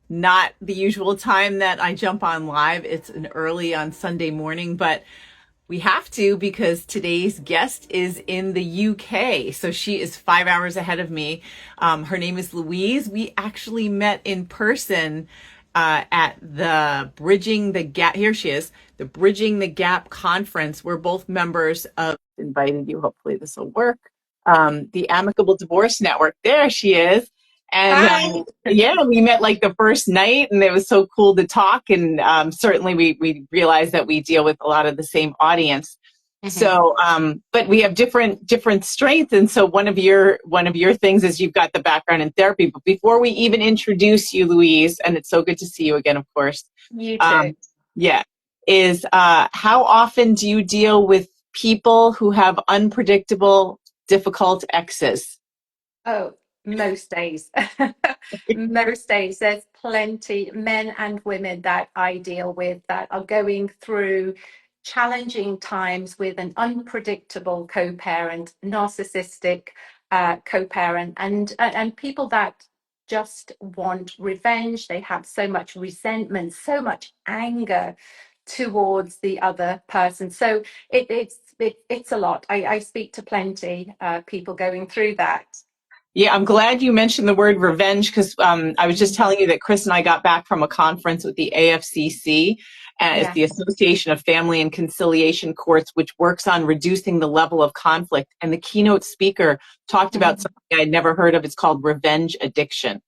not the usual time that I jump on live. It's an early on Sunday morning, but we have to because today's guest is in the UK. So she is 5 hours ahead of me. Her name is Louise. We actually met in person at the Bridging the Gap. Here she is, the Bridging the Gap conference. We're both members of, invited you. Hopefully this will work. The Amicable Divorce Network. There she is. And Hi. yeah, we met like the first night, and it was so cool to talk. And certainly, we realized that we deal with a lot of the same audience. hmm So, but we have different strengths. And so, one of your things is you've got the background in therapy. But before we even introduce you, Louise, and it's so good to see you again, of course. You too. Um, yeah, is how often do you deal with people who have unpredictable, difficult exes? Oh, most days. Most days. There's plenty, men and women that I deal with that are going through challenging times with an unpredictable co-parent, narcissistic co-parent, and people that just want revenge. They have so much resentment, so much anger towards the other person. So it's a lot. I speak to plenty people going through that. Yeah, I'm glad you mentioned the word revenge because I was just telling you that Chris and I got back from a conference with the AFCC. It's Yeah. the Association of Family and Conciliation Courts, which works on reducing the level of conflict. And the keynote speaker talked about Mhm. something I'd never heard of. It's called revenge addiction.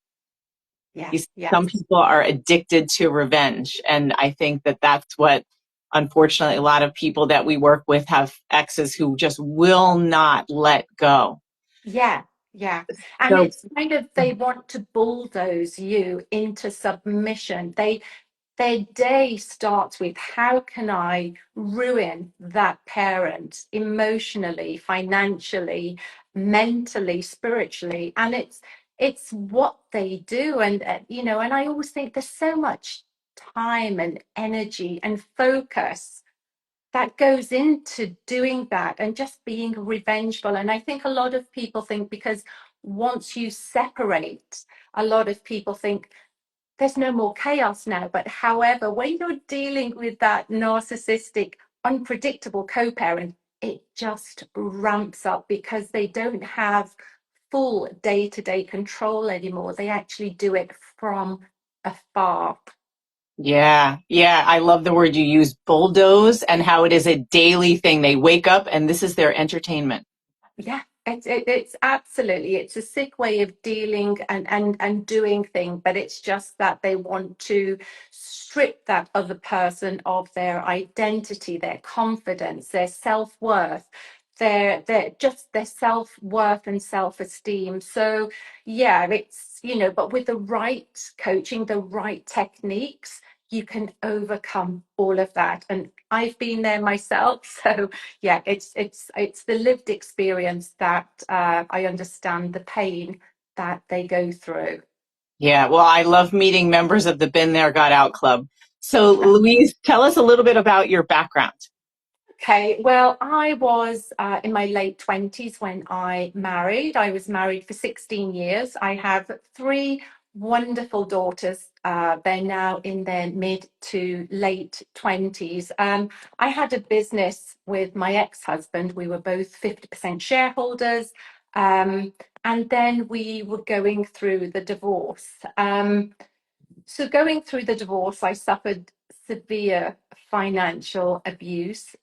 Yeah. Some Yes. people are addicted to revenge. And I think that that's what, unfortunately, a lot of people that we work with have exes who just will not let go. Yeah. Yeah. And So, it's kind of they want to bulldoze you into submission. Their day starts with how can I ruin that parent emotionally, financially, mentally, spiritually, and it's what they do. And and I always think there's so much time and energy and focus that goes into doing that and just being revengeful. And I think a lot of people think because once you separate, a lot of people think there's no more chaos now. But however, when you're dealing with that narcissistic, unpredictable co parent, it just ramps up because they don't have full day to day control anymore. They actually do it from afar. yeah, yeah. I love the word you use, bulldoze, and how it is a daily thing. They wake up and this is their entertainment. Yeah, it's absolutely, it's a sick way of dealing and doing things, but it's just that they want to strip that other person of their identity, their confidence, their self-worth, their just their self-worth and self-esteem. So yeah, it's but with the right coaching, the right techniques, you can overcome all of that. And I've been there myself, so yeah, it's the lived experience that I understand the pain that they go through. Yeah, well, I love meeting members of the Been There, Got Out Club. So, Louise, tell us a little bit about your background. Okay, well, I was in my late 20s when I married. I was married for 16 years. I have three wonderful daughters. They're now in their mid to late 20s. I had a business with my ex-husband. We were both 50% shareholders. And then we were going through the divorce. So going through the divorce, I suffered severe financial abuse,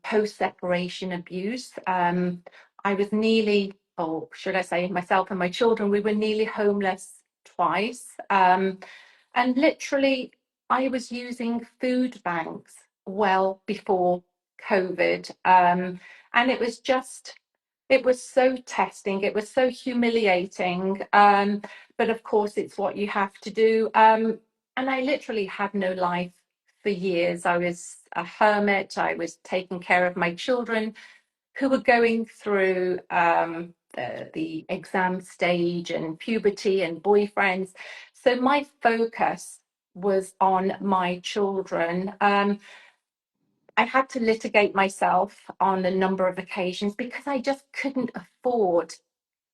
post-separation abuse. I was nearly, or should I say, myself and my children, we were nearly homeless twice. And literally, I was using food banks well before COVID. And it was so testing, it was so humiliating. But of course, it's what you have to do. And I literally had no life for years. I was a hermit. I was taking care of my children who were going through the exam stage and puberty and boyfriends. So my focus was on my children. I had to litigate myself on a number of occasions because I just couldn't afford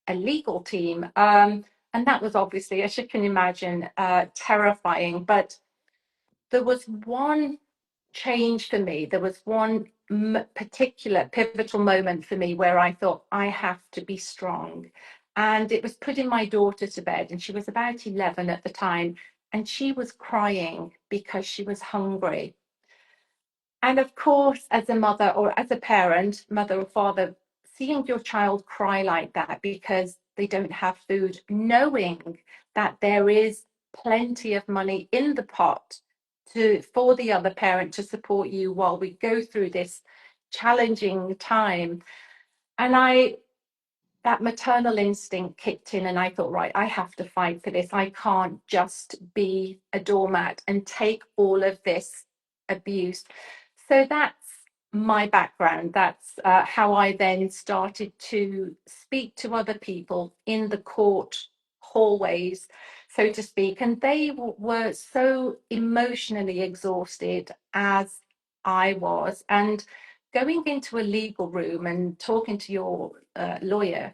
a legal team. And that was obviously, as you can imagine, terrifying. But there was one change for me. There was one particular pivotal moment for me where I thought, I have to be strong. And it was putting my daughter to bed, and she was about 11 at the time, and she was crying because she was hungry. And of course, as a mother or as a parent, mother or father, seeing your child cry like that because they don't have food, knowing that there is plenty of money in the pot for the other parent to support you while we go through this challenging time. And that maternal instinct kicked in, and I thought, right, I have to fight for this. I can't just be a doormat and take all of this abuse. So that's my background. That's how I then started to speak to other people in the court hallways, so to speak. And they were so emotionally exhausted as I was. And going into a legal room and talking to your lawyer,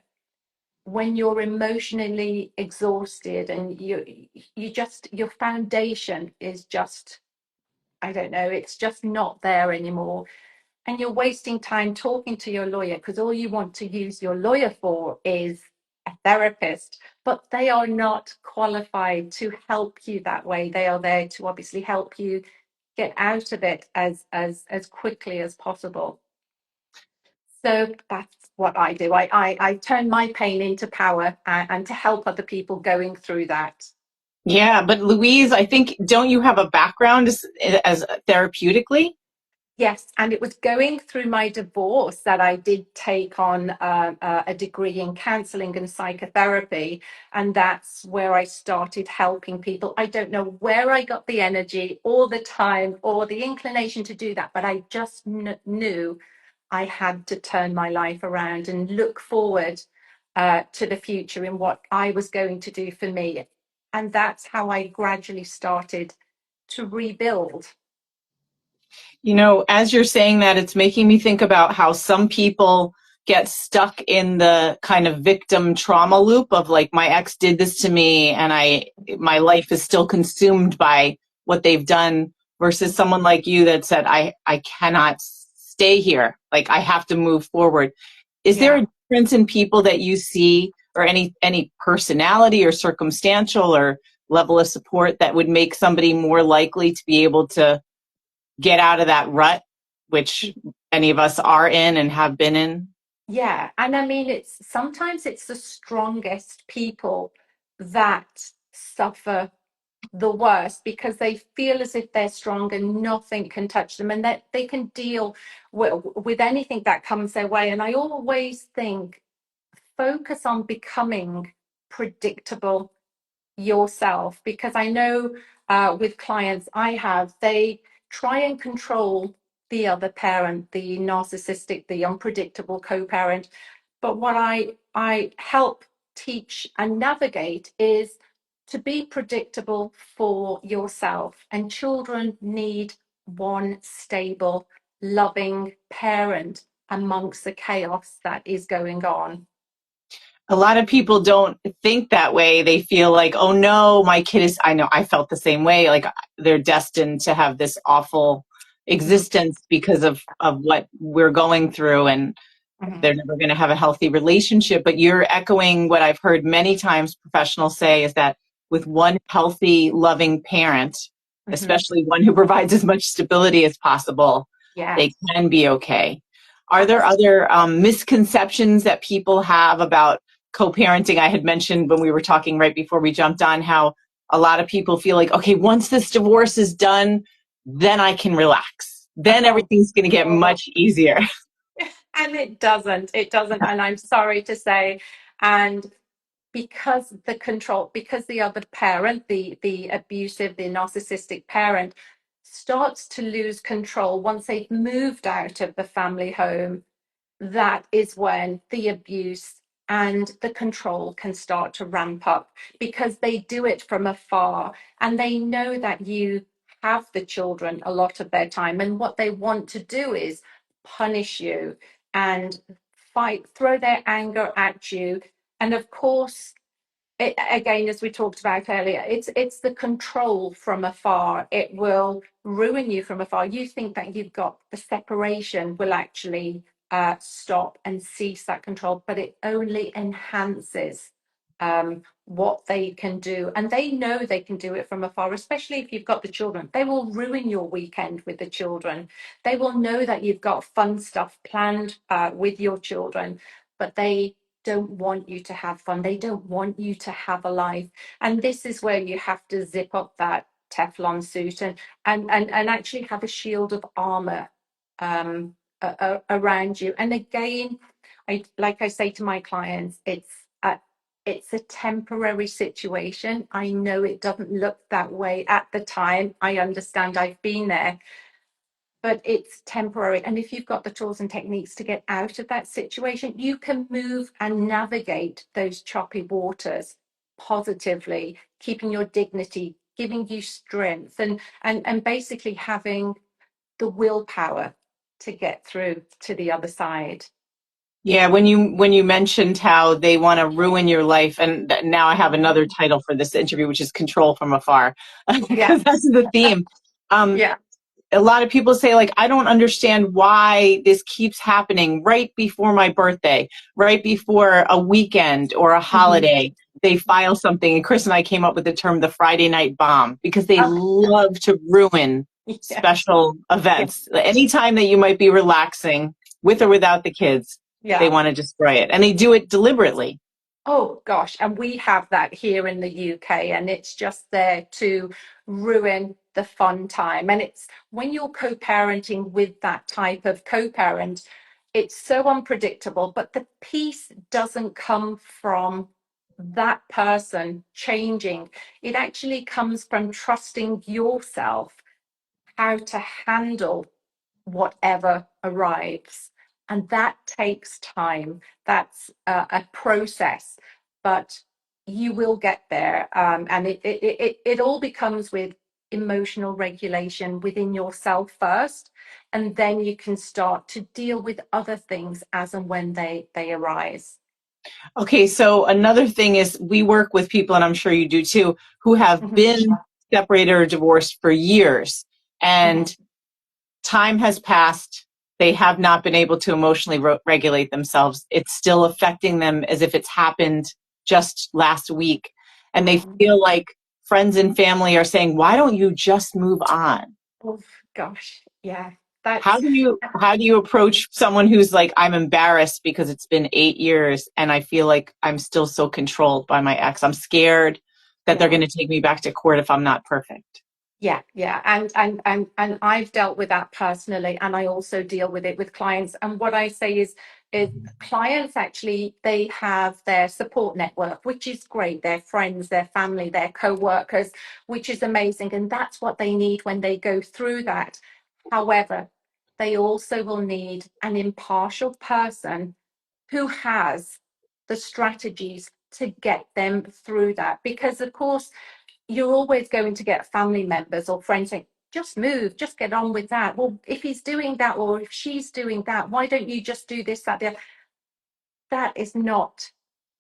when you're emotionally exhausted and you just, your foundation is just, I don't know, it's just not there anymore, and you're wasting time talking to your lawyer because all you want to use your lawyer for is a therapist, but they are not qualified to help you that way. They are there to obviously help you get out of it as quickly as possible. So that's what I do. I turn my pain into power, and to help other people going through that. Yeah, but Louise, I think, don't you have a background as therapeutically? Yes, and it was going through my divorce that I did take on a degree in counselling and psychotherapy, and that's where I started helping people. I don't know where I got the energy or the time or the inclination to do that, but I just knew I had to turn my life around and look forward to the future in what I was going to do for me. And that's how I gradually started to rebuild. You know, as you're saying that, it's making me think about how some people get stuck in the kind of victim trauma loop of like, my ex did this to me and my life is still consumed by what they've done, versus someone like you that said, I cannot stay here. Like, I have to move forward. Is there Yeah. a difference in people that you see, or any personality or circumstantial or level of support that would make somebody more likely to be able to get out of that rut, which any of us are in and have been in? Yeah, and I mean, it's sometimes it's the strongest people that suffer the worst because they feel as if they're strong and nothing can touch them, and that they can deal with anything that comes their way. And I always think, focus on becoming predictable yourself, because I know with clients I have, they try and control the other parent, the narcissistic, the unpredictable co-parent. But what I help teach and navigate is to be predictable for yourself. And children need one stable, loving parent amongst the chaos that is going on. A lot of people don't think that way. They feel like, oh no, my kid is, I know I felt the same way. Like, they're destined to have this awful Mhm, existence because of what we're going through. And mhm, they're never going to have a healthy relationship. But you're echoing what I've heard many times professionals say, is that with one healthy, loving parent, mhm. especially one who provides as much stability as possible, they Yes. can be okay. Are there other misconceptions that people have about co-parenting? I had mentioned when we were talking right before we jumped on how a lot of people feel like, okay, once this divorce is done, then I can relax. Then Oh, everything's going to get oh. much easier. And it doesn't, and I'm sorry to say. And because the control, because the other parent, the abusive, the narcissistic parent, starts to lose control once they've moved out of the family home, that is when the abuse and the control can start to ramp up, because they do it from afar and they know that you have the children a lot of their time, and what they want to do is punish you and fight, throw their anger at you. And of course, again, as we talked about earlier, it's the control from afar. It will ruin you from afar. You think that you've got the separation will actually stop and cease that control, but it only enhances what they can do. And they know they can do it from afar, especially if you've got the children. They will ruin your weekend with the children. They will know that you've got fun stuff planned with your children, but they don't want you to have fun. They don't want you to have a life. And this is where you have to zip up that Teflon suit and actually have a shield of armor around you. And again, like I say to my clients, it's a temporary situation. I know it doesn't look that way at the time. I understand, I've been there, but it's temporary. And if you've got the tools and techniques to get out of that situation, you can move and navigate those choppy waters positively, keeping your dignity, giving you strength, and basically having the willpower to get through to the other side. Yeah, when you mentioned how they want to ruin your life, and now I have another title for this interview, which is Control from Afar, Yeah, because that's the theme. Um, yeah. a lot of people say, like, I don't understand why this keeps happening right before my birthday, right before a weekend or a Mhm. holiday. They file something, and Chris and I came up with the term the Friday night bomb, because they Oh, love to ruin yeah, special yeah, events. Anytime that you might be relaxing with or without the kids, they yeah. want to destroy it. And they do it deliberately. Oh gosh, and we have that here in the UK, and it's just there to ruin the fun time. And it's when you're co-parenting with that type of co-parent, it's so unpredictable, but the peace doesn't come from that person changing. It actually comes from trusting yourself how to handle whatever arrives. And that takes time. That's a process, but you will get there. And it all becomes with emotional regulation within yourself first. And then you can start to deal with other things as and when they arise. Okay, so another thing is we work with people, and I'm sure you do too, who have Mhm, been separated or divorced for years. And mhm. time has passed. They have not been able to emotionally regulate themselves. It's still affecting them as if it's happened just last week. And they feel like friends and family are saying, why don't you just move on? Oh gosh, yeah, How that's do you approach someone who's like, I'm embarrassed because it's been 8 years and I feel like I'm still so controlled by my ex. I'm scared that they're yeah. going to take me back to court if I'm not perfect. Yeah, yeah, and I've dealt with that personally, and I also deal with it with clients. And what I say is clients actually they have their support network, which is great, their friends, their family, their co-workers, which is amazing, and that's what they need when they go through that. However, they also will need an impartial person who has the strategies to get them through that, because of course you're always going to get family members or friends saying, just move, just get on with that. Well, if he's doing that or if she's doing that, why don't you just do this, that, the other? That is not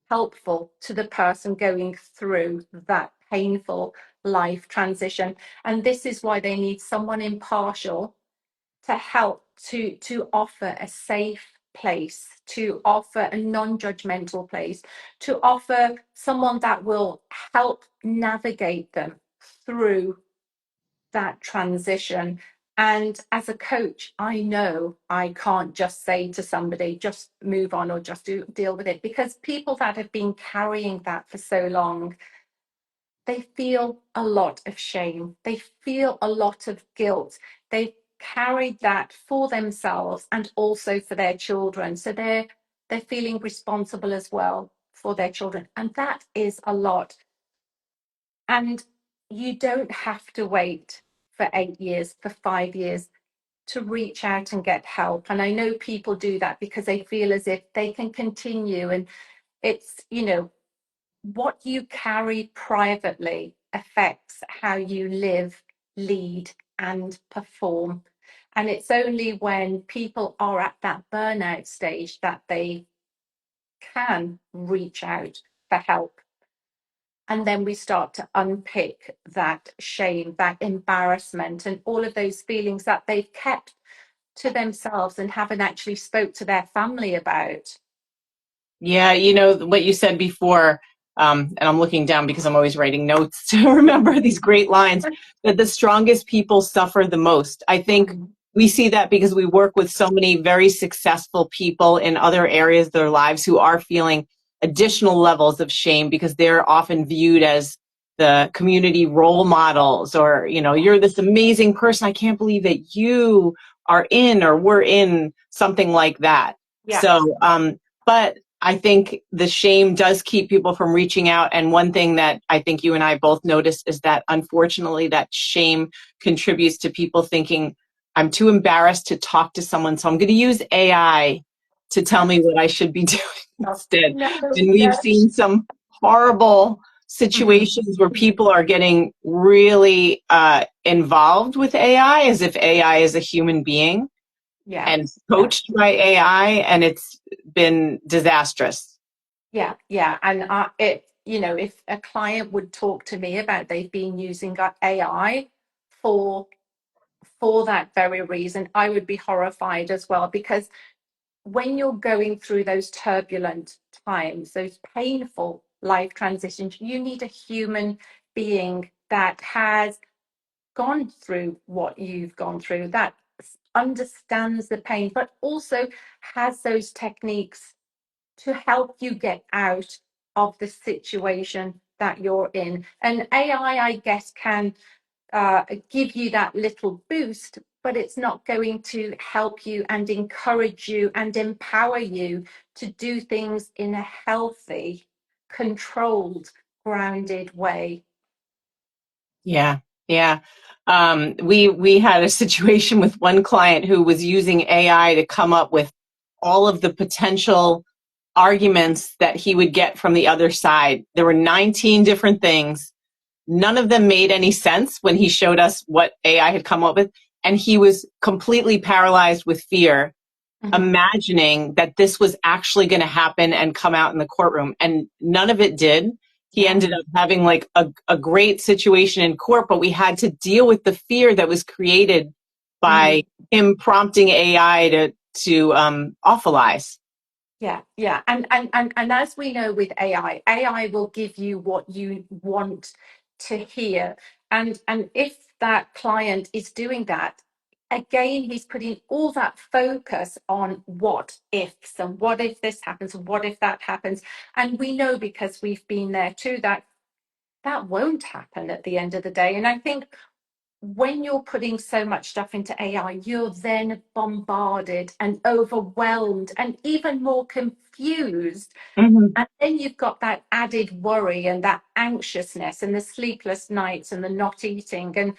helpful to the person going through that painful life transition. And this is why they need someone impartial to help to offer a safe place, to offer a non-judgmental place, to offer someone that will help navigate them through that transition. And as a coach, I know I can't just say to somebody, just move on or just deal with it, because people that have been carrying that for so long, they feel a lot of shame. They feel a lot of guilt. They've carried that for themselves and also for their children. So they're feeling responsible as well for their children. And that is a lot. And you don't have to wait for 8 years, for 5 years to reach out and get help. And I know people do that because they feel as if they can continue. And it's, what you carry privately affects how you live, lead, and perform. And it's only when people are at that burnout stage that they can reach out for help. And then we start to unpick that shame, that embarrassment, and all of those feelings that they've kept to themselves and haven't actually spoke to their family about. Yeah, what you said before, and I'm looking down because I'm always writing notes to remember these great lines, that the strongest people suffer the most. I think Mm, we see that because we work with so many very successful people in other areas of their lives who are feeling additional levels of shame because they're often viewed as the community role models, or, you're this amazing person. I can't believe that you are in or were in something like that. yeah, So, but I think the shame does keep people from reaching out. And one thing that I think you and I both noticed is that unfortunately that shame contributes to people thinking, I'm too embarrassed to talk to someone, so I'm going to use AI to tell me what I should be doing instead. no, And we've no. seen some horrible Mhm. situations where people are getting really involved with AI as if AI is a human being Yeah, and yeah, coached by AI, and it's been disastrous. yeah, yeah. And if a client would talk to me about they've been using AI for for that very reason, I would be horrified as well, because when you're going through those turbulent times, those painful life transitions, you need a human being that has gone through what you've gone through, that understands the pain, but also has those techniques to help you get out of the situation that you're in. And AI, I guess, can give you that little boost, but it's not going to help you and encourage you and empower you to do things in a healthy, controlled, grounded way. Yeah, yeah. We had a situation with one client who was using AI to come up with all of the potential arguments that he would get from the other side. There were 19 different things. None of them made any sense when he showed us what AI had come up with, and he was completely paralyzed with fear, Mhm. imagining that this was actually going to happen and come out in the courtroom. And none of it did. He Yeah. ended up having like a great situation in court, but we had to deal with the fear that was created by Mm. him prompting AI to awfulize. Yeah, yeah. And as we know with AI will give you what you want to hear. And if that client is doing that, again, he's putting all that focus on what ifs and what if this happens and what if that happens. And we know, because we've been there too, that that won't happen at the end of the day. And I think when you're putting so much stuff into AI, you're then bombarded and overwhelmed and even more confused. Mhm. And then you've got that added worry and that anxiousness and the sleepless nights and the not eating. And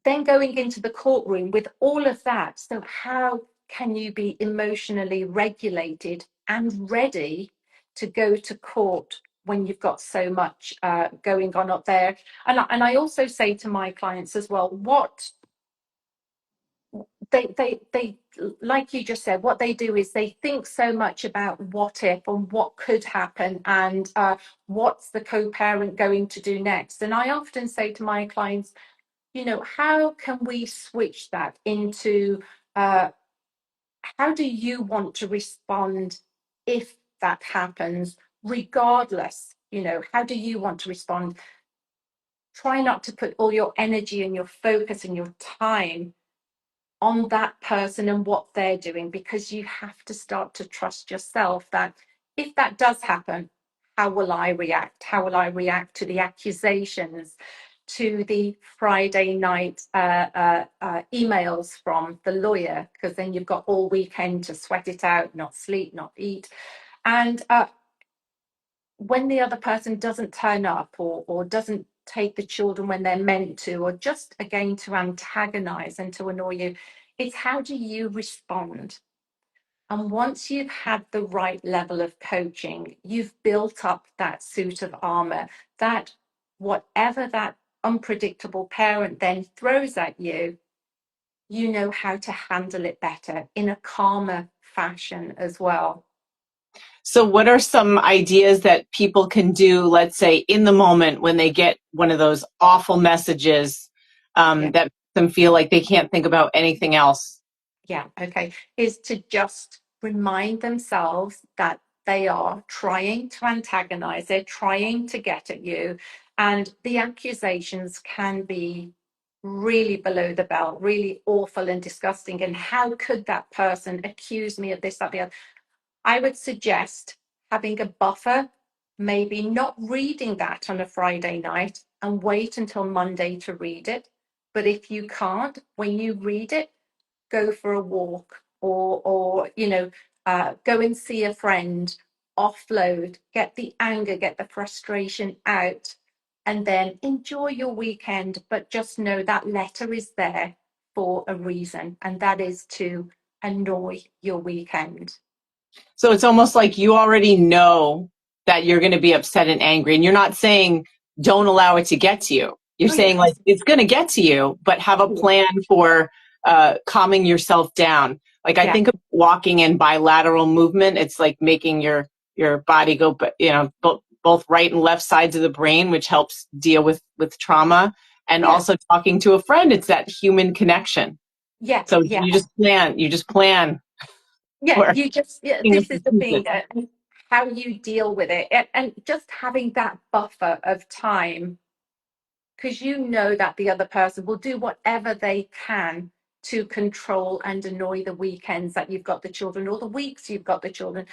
then going into the courtroom with all of that. So, how can you be emotionally regulated and ready to go to court when you've got so much going on up there? And I also say to my clients as well, what they like you just said, what they do is they think so much about what if and what could happen, and what's the co-parent going to do next. And I often say to my clients, how can we switch that into uh, how do you want to respond if that happens, regardless? How do you want to respond? Try not to put all your energy and your focus and your time on that person and what they're doing, because you have to start to trust yourself that if that does happen, how will I react? How will I react to the accusations, to the Friday night emails from the lawyer? Because then you've got all weekend to sweat it out, not sleep, not eat. And when the other person doesn't turn up, or doesn't take the children when they're meant to, or just again to antagonize and to annoy you, it's how do you respond? And once you've had the right level of coaching, you've built up that suit of armor, that whatever that unpredictable parent then throws at you, you know how to handle it better in a calmer fashion as well. So what are some ideas that people can do, let's say in the moment when they get one of those awful messages Yeah. that make them feel like they can't think about anything else? Yeah, okay, is to just remind themselves that they are trying to antagonize, they're trying to get at you, and the accusations can be really below the belt, really awful and disgusting. And how could that person accuse me of this, that, the other? I would suggest having a buffer, maybe not reading that on a Friday night and wait until Monday to read it. But if you can't, when you read it, go for a walk, or go and see a friend, offload, get the anger, get the frustration out, and then enjoy your weekend. But just know that letter is there for a reason, and that is to annoy your weekend. So it's almost like you already know that you're going to be upset and angry, and you're not saying don't allow it to get to you. You're Oh saying like yes. it's going to get to you, but have a plan for calming yourself down. Like I Yeah, think of walking in bilateral movement. It's like making your body go, both right and left sides of the brain, which helps deal with trauma. And yeah, also talking to a friend. It's that human connection. yeah, So yeah. you just plan Yeah, for you just, yeah, things this to is the choose it. thing, how you deal with it, and just having that buffer of time, because you know that the other person will do whatever they can to control and annoy the weekends that you've got the children, or the weeks you've got the children.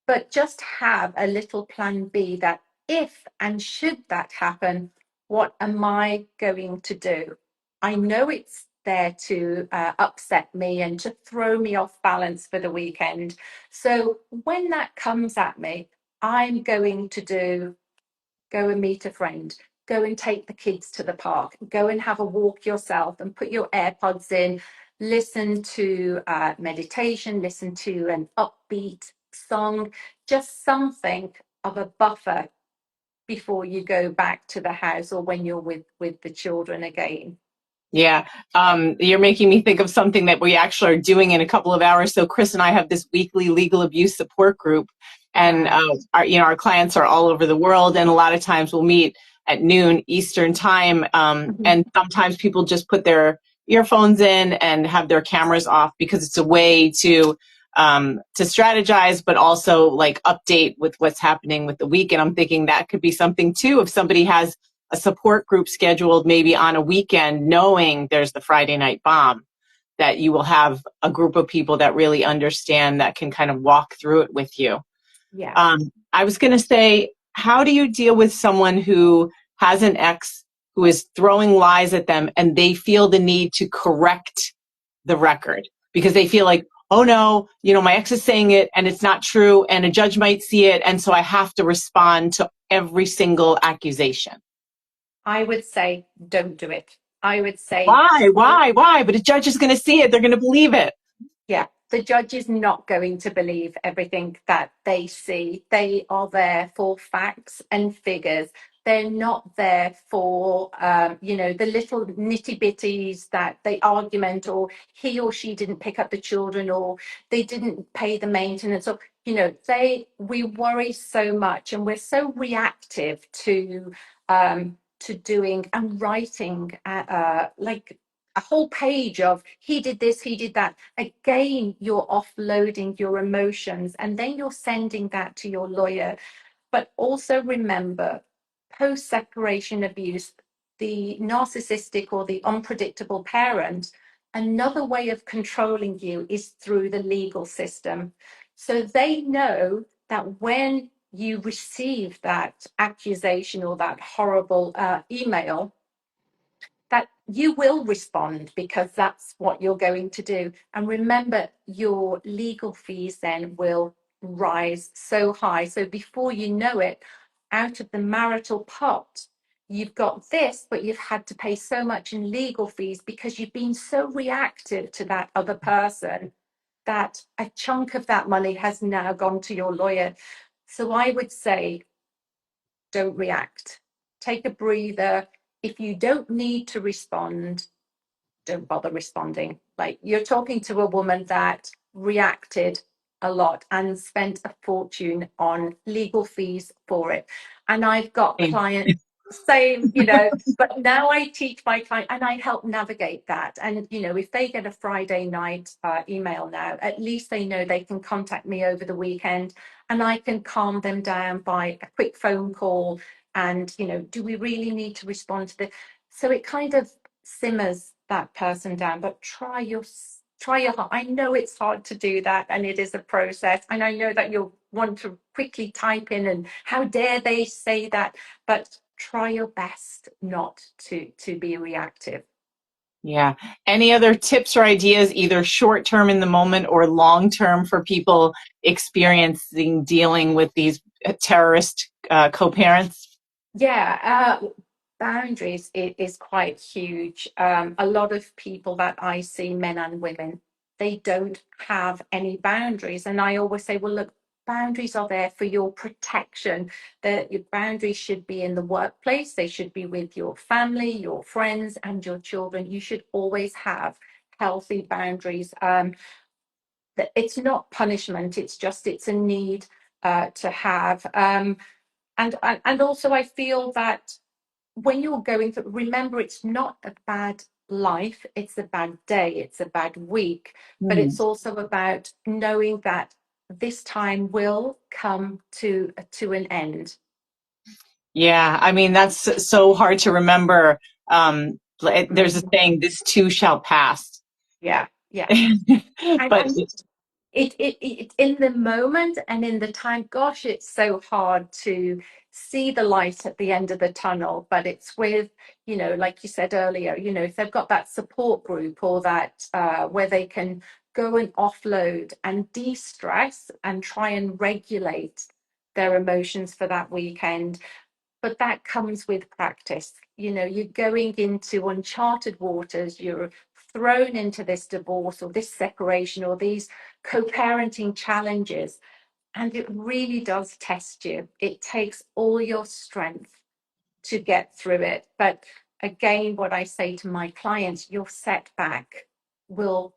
But just have a little plan B, that if and should that happen, what am I going to do? I know it's there to upset me and to throw me off balance for the weekend. So when that comes at me, I'm going to do, go and meet a friend, go and take the kids to the park, go and have a walk yourself and put your AirPods in, listen to meditation, listen to an upbeat song, just something of a buffer before you go back to the house, or when you're with the children again. Yeah, you're making me think of something that we actually are doing in a couple of hours. So Chris and I have this weekly legal abuse support group, and Uh, our clients are all over the world, and a lot of times we'll meet at noon Eastern time, mhm. and sometimes people just put their earphones in and have their cameras off because it's a way to strategize, but also like update with what's happening with the week. And I'm thinking that could be something too if somebody has a support group scheduled maybe on a weekend, knowing there's the Friday night bomb, that you will have a group of people that really understand, that can kind of walk through it with you. Yeah. I was going to say, how do you deal with someone who has an ex who is throwing lies at them and they feel the need to correct the record because they feel like, oh no, my ex is saying it and it's not true and a judge might see it. And so I have to respond to every single accusation. I would say don't do it. I would say Why? But a judge is going to see it. They're going to believe it. yeah, the judge is not going to believe everything that they see. They are there for facts and figures. They're not there for, the little nitty bitties that they argument, or he or she didn't pick up the children, or they didn't pay the maintenance, or, we worry so much, and we're so reactive to doing and writing, like a whole page of he did this, he did that. Again, you're offloading your emotions, and then you're sending that to your lawyer. But also remember, post separation abuse, the narcissistic or the unpredictable parent, another way of controlling you is through the legal system. So they know that when you receive that accusation or that horrible email, that you will respond, because that's what you're going to do. And remember, your legal fees then will rise so high. So before you know it, out of the marital pot, you've got this, but you've had to pay so much in legal fees because you've been so reactive to that other person, that a chunk of that money has now gone to your lawyer. So I would say, don't react. Take a breather. If you don't need to respond, don't bother responding. Like, you're talking to a woman that reacted a lot and spent a fortune on legal fees for it. And I've got clients, same, but now I teach my client and I help navigate that. And, if they get a Friday night email now, at least they know they can contact me over the weekend and I can calm them down by a quick phone call. And, do we really need to respond to this? So it kind of simmers that person down, but try your heart. I know it's hard to do that and it is a process. And I know that you'll want to quickly type in and how dare they say that, but try your best not to be reactive. Yeah. Any other tips or ideas, either short term in the moment or long term, for people experiencing dealing with these terrorist co-parents? Yeah, boundaries is quite huge. A lot of people that I see, men and women, they don't have any boundaries. And I always say, well, look, boundaries are there for your protection. Your boundaries should be in the workplace, they should be with your family, your friends, and your children. You should always have healthy boundaries. It's not punishment, it's a need to have. And also, I feel that when you're going through, remember, it's not a bad life, it's a bad day, it's a bad week, but Hmm. it's also about knowing that this time will come to an end. Yeah. I mean, that's so hard to remember. There's a Mhm. saying, this too shall pass. Yeah, yeah. But And it in the moment and in the time, gosh, it's so hard to see the light at the end of the tunnel, but it's with, like you said earlier, if they've got that support group or that where they can go and offload and de-stress and try and regulate their emotions for that weekend. But that comes with practice. You're going into uncharted waters, you're thrown into this divorce or this separation or these co-parenting challenges, and it really does test you. It takes all your strength to get through it. But again, what I say to my clients, your setback will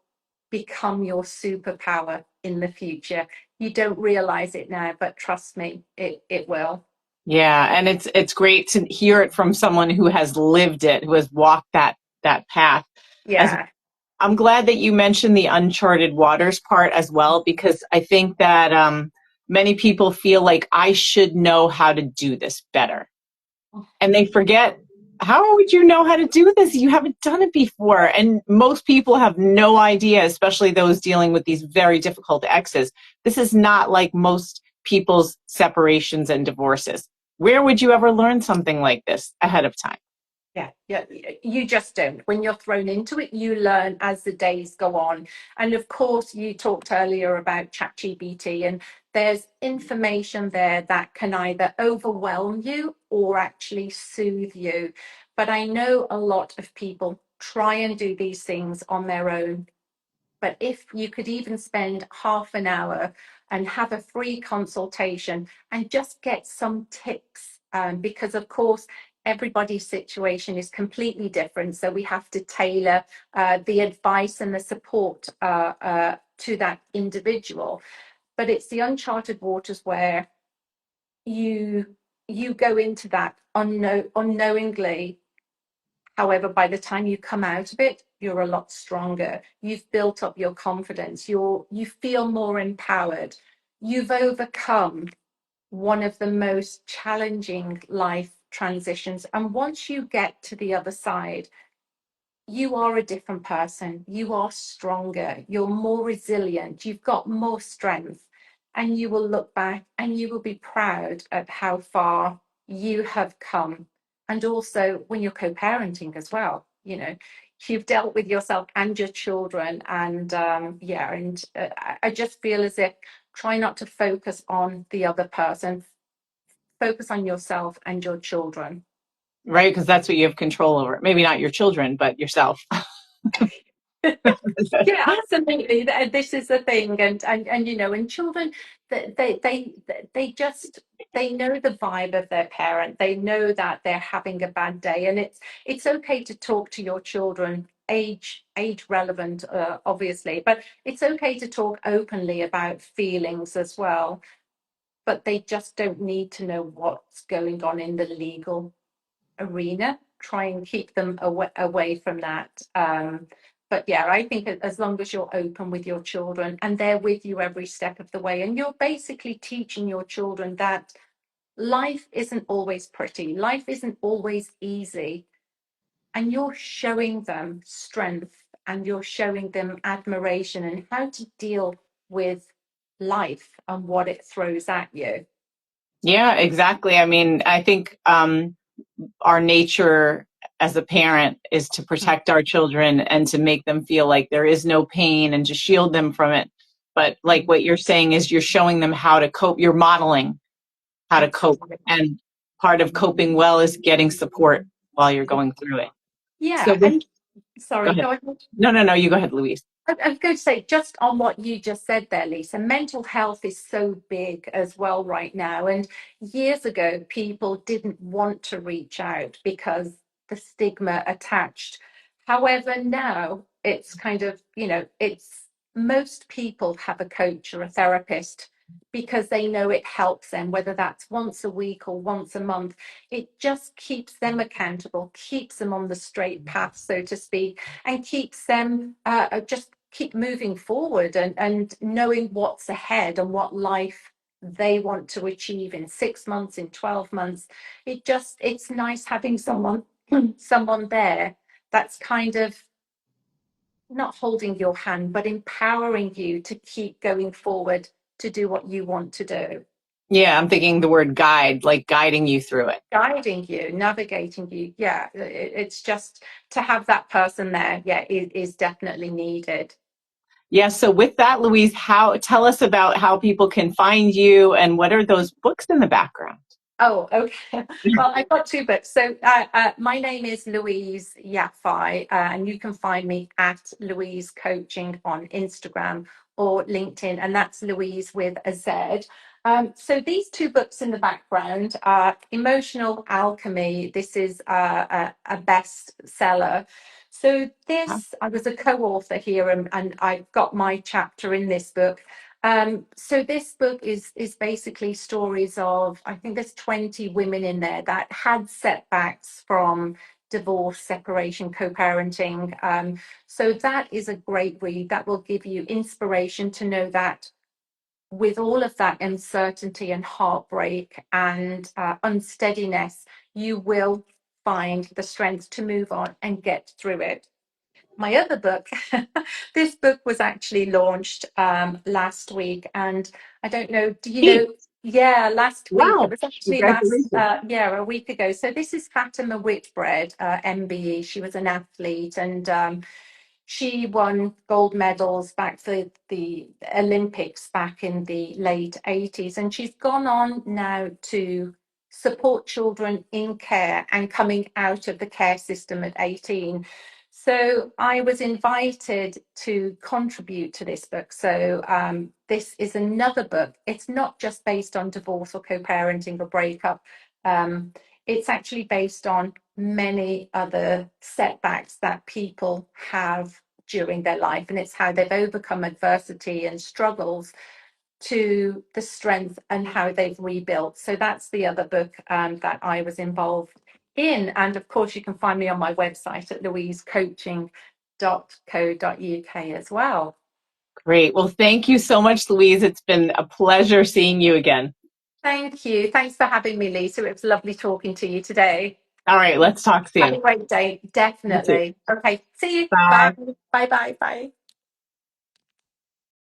become your superpower in the future. You don't realize it now, but trust me, it will. yeah, and it's great to hear it from someone who has lived it, who has walked that path. As Yeah. I'm glad that you mentioned the uncharted waters part as well, because I think that many people feel like I should know how to do this better. And they forget, how would you know how to do this? You haven't done it before. And most people have no idea, especially those dealing with these very difficult exes. This is not like most people's separations and divorces. Where would you ever learn something like this ahead of time? Yeah, you just don't. When you're thrown into it, you learn as the days go on. And of course, you talked earlier about ChatGPT, and there's information there that can either overwhelm you or actually soothe you. But I know a lot of people try and do these things on their own. But if you could even spend half an hour and have a free consultation and just get some tips, because of course, everybody's situation is completely different. So we have to tailor the advice and the support to that individual. But it's the uncharted waters where you you go into that unknowingly. However, by the time you come out of it, you're a lot stronger. You've built up your confidence. You feel more empowered. You've overcome one of the most challenging life transitions. And once you get to the other side, you are a different person. You are stronger. You're more resilient. You've got more strength. And you will look back and you will be proud at how far you have come. And also when you're co parenting as well, you've dealt with yourself and your children. And yeah, and I just feel as if try not to focus on the other person, focus on yourself and your children. Right? Because that's what you have control over. Maybe not your children, but yourself. Yeah, absolutely. This is the thing, and children, they just they know the vibe of their parent. They know that they're having a bad day, and it's okay to talk to your children age relevant, obviously, but it's okay to talk openly about feelings as well. But they just don't need to know what's going on in the legal arena. Try and keep them away from that. But yeah, I think as long as you're open with your children and they're with you every step of the way, and you're basically teaching your children that life isn't always pretty, life isn't always easy, and you're showing them strength and you're showing them admiration and how to deal with life and what it throws at you. Yeah, exactly. I mean, I think our nature as a parent is to protect our children and to make them feel like there is no pain and to shield them from it. But like what you're saying is you're showing them how to cope. You're modeling how to cope. Absolutely. And part of coping well is getting support while you're going through it. So Yeah, this, and go sorry, ahead. go ahead. No, you go ahead, Louise. I was going to say, just on what you just said there, Lisa, mental health is so big as well right now. And years ago, people didn't want to reach out because the stigma attached. However, now it's kind of, it's most people have a coach or a therapist because they know it helps them, whether that's once a week or once a month. It just keeps them accountable, keeps them on the straight path, so to speak, and keeps them just keep moving forward and knowing what's ahead and what life they want to achieve in 6 months, in 12 months. It's nice having someone there that's kind of not holding your hand, but empowering you to keep going forward to do what you want to do. Yeah, I'm thinking the word guide, like guiding you through it. Guiding you, navigating you. Yeah, it's just to have that person there, yeah, is definitely needed. Yeah, so with that, Louise, how tell us about how people can find you and what are those books in the background? Oh, okay. Well, I've got two books. So my name is Louize Yafai, and you can find me at Louise Coaching on Instagram or LinkedIn, and that's Louise with a Z. So these two books in the background are Emotional Alchemy. This is a bestseller. So this, I was a co-author here, and I've got my chapter in this book. So this book is basically stories of, I think there's 20 women in there that had setbacks from divorce, separation, co-parenting. So that is a great read. That will give you inspiration to know that with all of that uncertainty and heartbreak and unsteadiness, you will find the strength to move on and get through it. My other book, this book was actually launched last week, and I don't know, do you Hey, know? Yeah, last week. It wow, was actually congratulations. yeah, a week ago. So this is Fatima Whitbread, MBE. She was an athlete, and she won gold medals back for the Olympics back in the late 80s. And she's gone on now to support children in care and coming out of the care system at 18. So I was invited to contribute to this book. So this is another book. It's not just based on divorce or co-parenting or breakup. Um, it's actually based on many other setbacks that people have during their life, and it's how they've overcome adversity and struggles to the strength and how they've rebuilt. So that's the other book that I was involved in. And of course, you can find me on my website at louisecoaching.co.uk as well. Great. Well, thank you so much, Louise. It's been a pleasure seeing you again. Thank you. Thanks for having me, Lisa. It was lovely talking to you today. All right, let's talk Have a soon. great day. You too. Definitely. Okay. See you. Bye. Bye. Bye. Bye. Bye.